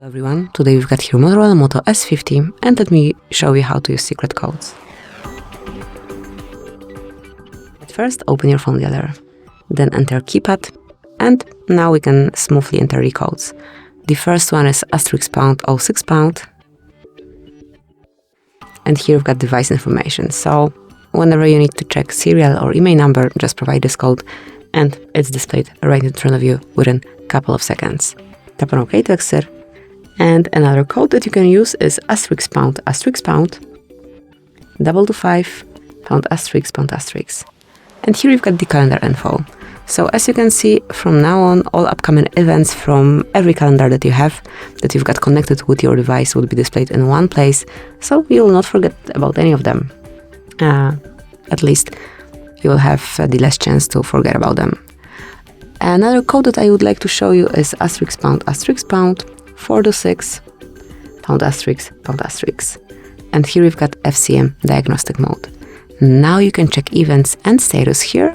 Hello everyone, today we've got here MOTOROLA Moto S50 and let me show you how to use secret codes. At first open your phone gallery, then enter keypad, and now we can smoothly enter the codes. The first one is *##06#, and here we've got device information, so whenever you need to check serial or email number, just provide this code and it's displayed right in front of you within a couple of seconds. Tap on OK to exit. And another code that you can use is *##, ***5 And here you've got the calendar info. So as you can see, from now on, all upcoming events from every calendar that you have, that you've got connected with your device, will be displayed in one place, so you will not forget about any of them. At least you will have the less chance to forget about them. Another code that I would like to show you is ***426 #*#. And here we've got FCM diagnostic mode. Now you can check events and status here.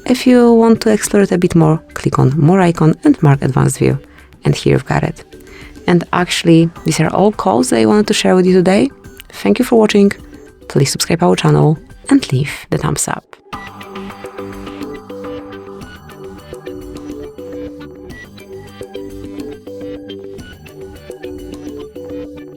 If you want to explore it a bit more, click on more icon and mark advanced view. And here you've got it. And actually, these are all codes that I wanted to share with you today. Thank you for watching. Please subscribe our channel and leave the thumbs up.